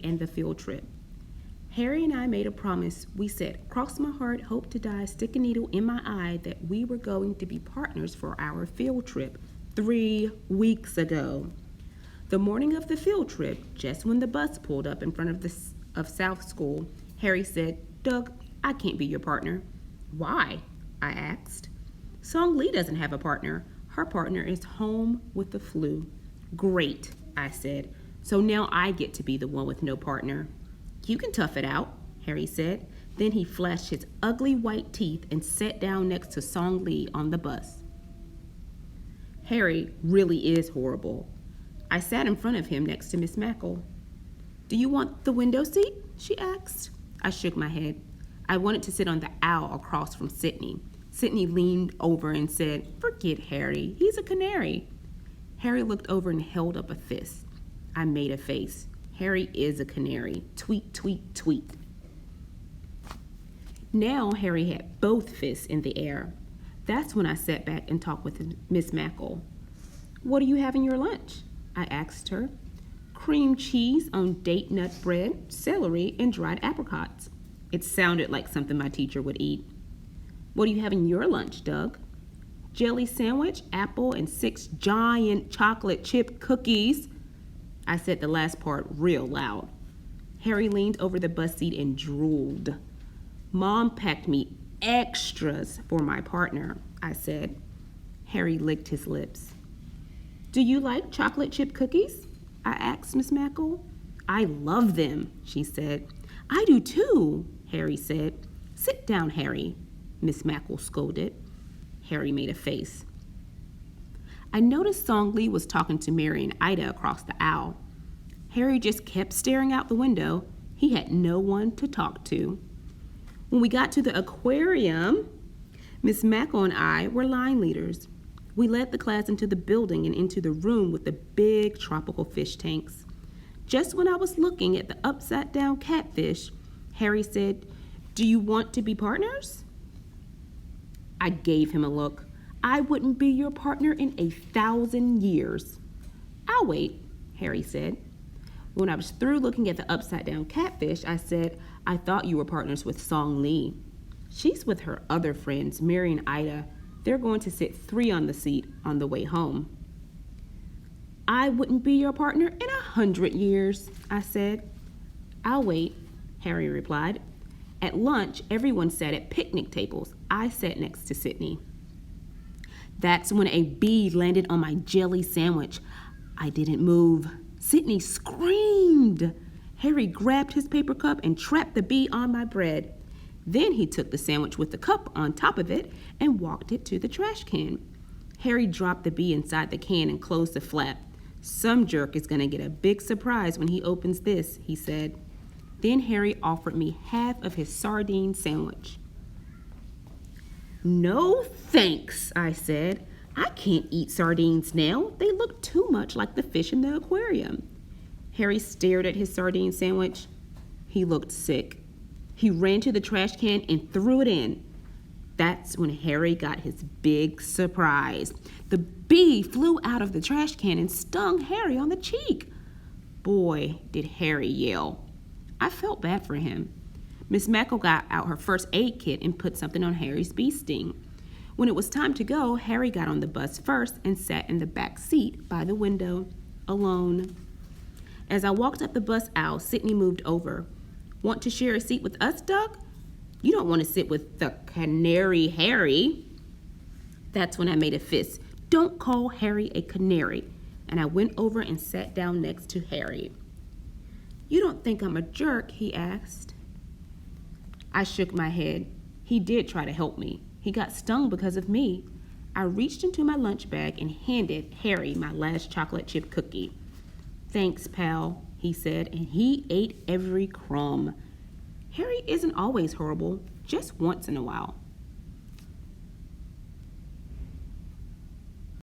and the field trip. Harry and I made a promise. We said, cross my heart, hope to die, stick a needle in my eye, that we were going to be partners for our field trip 3 weeks ago. The morning of the field trip, just when the bus pulled up in front of South School, Harry said, Doug, I can't be your partner. Why? I asked. Song Lee doesn't have a partner. Her partner is home with the flu. Great, I said. So now I get to be the one with no partner. You can tough it out, Harry said. Then he flashed his ugly white teeth and sat down next to Song Lee on the bus. Harry really is horrible. I sat in front of him next to Miss Mackle. Do you want the window seat? She asked. I shook my head. I wanted to sit on the aisle across from Sydney. Sydney leaned over and said, Forget Harry. He's a canary. Harry looked over and held up a fist. I made a face. Harry is a canary. Tweet, tweet, tweet. Now Harry had both fists in the air. That's when I sat back and talked with Miss Mackle. What do you have in your lunch? I asked her. Cream cheese on date nut bread, celery, and dried apricots. It sounded like something my teacher would eat. What do you have in your lunch, Doug? Jelly sandwich, apple, and 6 giant chocolate chip cookies. I said the last part real loud. Harry leaned over the bus seat and drooled. Mom packed me extras for my partner, I said. Harry licked his lips. Do you like chocolate chip cookies? I asked Miss Mackle. I love them, she said. I do too, Harry said. Sit down, Harry, Miss Mackle scolded. Harry made a face. I noticed Song Lee was talking to Mary and Ida across the aisle. Harry just kept staring out the window. He had no one to talk to. When we got to the aquarium, Miss Mackle and I were line leaders. We led the class into the building and into the room with the big tropical fish tanks. Just when I was looking at the upside-down catfish, Harry said, Do you want to be partners? I gave him a look. I wouldn't be your partner in 1,000 years. I'll wait, Harry said. When I was through looking at the upside-down catfish, I said, I thought you were partners with Song Lee. She's with her other friends, Mary and Ida. They're going to sit 3 on the seat on the way home. I wouldn't be your partner in 100 years, I said. I'll wait, Harry replied. At lunch, everyone sat at picnic tables. I sat next to Sydney. That's when a bee landed on my jelly sandwich. I didn't move. Sydney screamed. Harry grabbed his paper cup and trapped the bee on my bread. Then he took the sandwich with the cup on top of it and walked it to the trash can. Harry dropped the bee inside the can and closed the flap. Some jerk is going to get a big surprise when he opens this, he said. Then Harry offered me half of his sardine sandwich. No thanks, I said. I can't eat sardines now. They look too much like the fish in the aquarium. Harry stared at his sardine sandwich. He looked sick. He ran to the trash can and threw it in. That's when Harry got his big surprise. The bee flew out of the trash can and stung Harry on the cheek. Boy, did Harry yell. I felt bad for him. Miss Mackle got out her first aid kit and put something on Harry's bee sting. When it was time to go, Harry got on the bus first and sat in the back seat by the window, alone. As I walked up the bus aisle, Sydney moved over. Want to share a seat with us, Doug? You don't want to sit with the canary Harry. That's when I made a fist. Don't call Harry a canary. And I went over and sat down next to Harry. You don't think I'm a jerk? He asked. I shook my head. He did try to help me. He got stung because of me. I reached into my lunch bag and handed Harry my last chocolate chip cookie. Thanks, pal, he said, and he ate every crumb. Harry isn't always horrible, just once in a while.